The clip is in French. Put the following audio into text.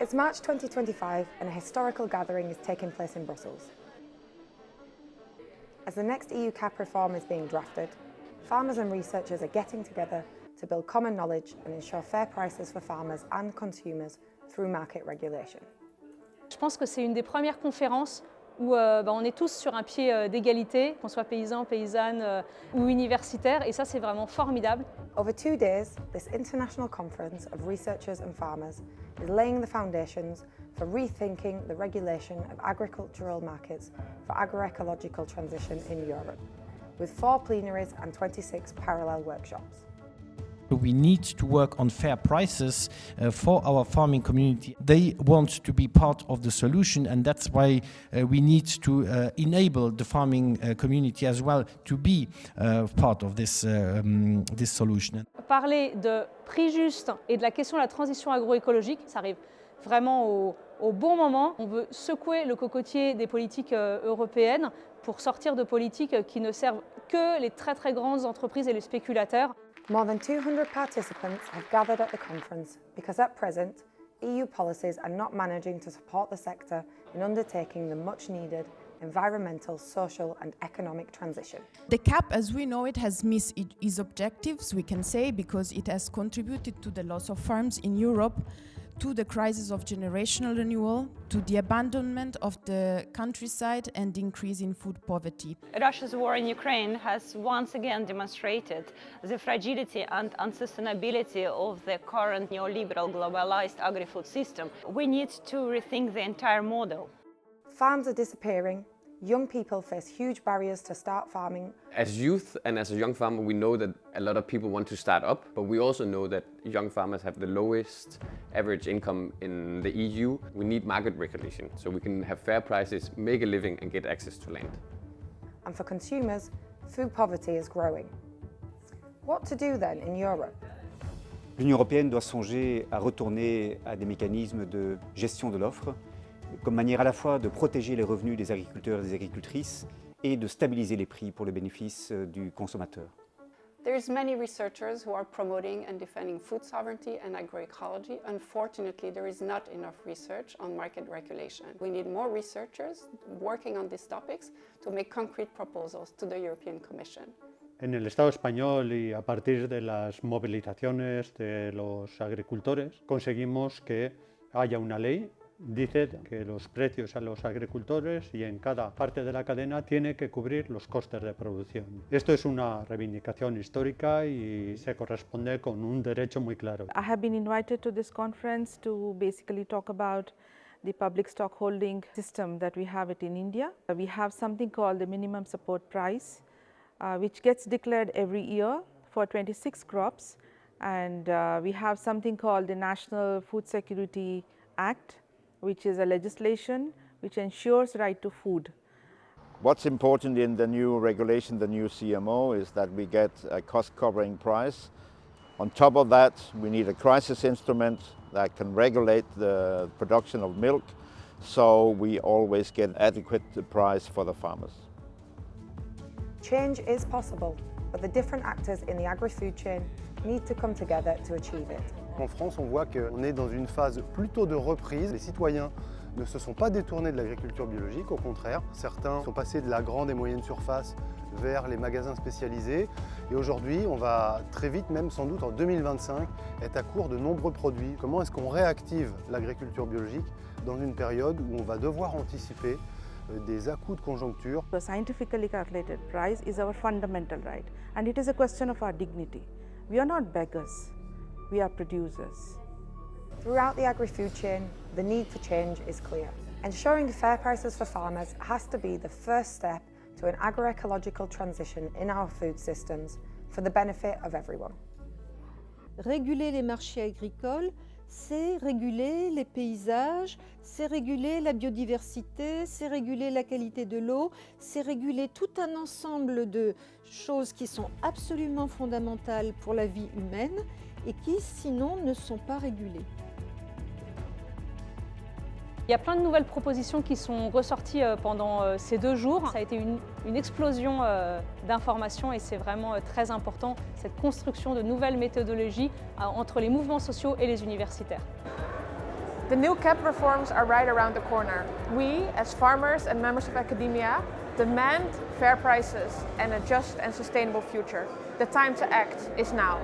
It's March 2025 and a historical gathering is taking place in Brussels. As the next EU CAP reform is being drafted, farmers and researchers are getting together to build common knowledge and ensure fair prices for farmers and consumers through market regulation. Je pense que c'est une des premières conférences où on est tous sur un pied d'égalité, qu'on soit paysan, paysanne ou universitaire, et ça c'est vraiment formidable. Over 2 days, this international conference of researchers and farmers is laying the foundations for rethinking the regulation of agricultural markets for agroecological transition in Europe, with 4 plenaries and 26 parallel workshops. We need to work on fair prices for our farming community. They want to be part of the solution, and that's why we need to enable the farming community as well to be part of this solution. Parler de prix juste et de la question de la transition agroécologique, ça arrive vraiment au bon moment. On veut secouer le cocotier des politiques européennes pour sortir de politiques qui ne servent que les très très grandes entreprises et les spéculateurs. More than 200 participants have gathered at the conference because at present, EU policies are not managing to support the sector in undertaking the much-needed environmental, social and economic transition. The CAP, as we know it, has missed its objectives, we can say, because it has contributed to the loss of farms in Europe, to the crisis of generational renewal, to the abandonment of the countryside and the increase in food poverty. Russia's war in Ukraine has once again demonstrated the fragility and unsustainability of the current neoliberal globalized agri-food system. We need to rethink the entire model. Farms are disappearing. Young people face huge barriers to start farming. As youth and as a young farmer, we know that a lot of people want to start up, but we also know that young farmers have the lowest average income in the EU. We need market regulation so we can have fair prices, make a living and get access to land. And for consumers, food poverty is growing. What to do then in Europe? L'Union européenne doit songer à retourner à des mécanismes de gestion de l'offre, comme manière à la fois de protéger les revenus des agriculteurs et des agricultrices et de stabiliser les prix pour le bénéfice du consommateur. There's many researchers who are promoting and defending food sovereignty and agroecology. Unfortunately, there is not enough research on market regulation. We need more researchers working on these topics to make concrete proposals to the European Commission. En el Estado español y a partir de las movilizaciones de los agricultores conseguimos que haya una ley. Dice que los precios a los agricultores y en cada parte de la cadena tiene que cubrir los costes de producción. Esto es una reivindicación histórica y se corresponde con un derecho muy claro. I have been invited to this conference to basically talk about the public stockholding system that we have in India. We have something called the minimum support price, which gets declared every year for 26 crops, and we have something called the National Food Security Act, which is a legislation which ensures right to food. What's important in the new regulation, the new CMO, is that we get a cost-covering price. On top of that, we need a crisis instrument that can regulate the production of milk, so we always get adequate price for the farmers. Change is possible, but the different actors in the agri-food chain need to come together to achieve it. En France, on voit qu'on est dans une phase plutôt de reprise. Les citoyens ne se sont pas détournés de l'agriculture biologique, au contraire. Certains sont passés de la grande et moyenne surface vers les magasins spécialisés. Et aujourd'hui, on va très vite, même sans doute en 2025, être à court de nombreux produits. Comment est-ce qu'on réactive l'agriculture biologique dans une période où on va devoir anticiper des à-coups de conjoncture? The scientifically calculated price is our fundamental right, and it is a question of our dignity. We are not beggars. We are producers. Throughout the agri-food chain, the need for change is clear. Ensuring fair prices for farmers has to be the first step to an agroecological transition in our food systems for the benefit of everyone. Réguler les marchés agricoles, c'est réguler les paysages, c'est réguler la biodiversité, c'est réguler la qualité de l'eau, c'est réguler tout un ensemble de choses qui sont absolument fondamentales pour la vie humaine et qui, sinon, ne sont pas régulées. Il y a plein de nouvelles propositions qui sont ressorties pendant ces 2 jours. Ça a été une explosion d'informations et c'est vraiment très important, cette construction de nouvelles méthodologies entre les mouvements sociaux et les universitaires. The new CAP reforms are right around the corner. We, as farmers and members of academia, demand fair prices and a just and sustainable future. The time to act is now.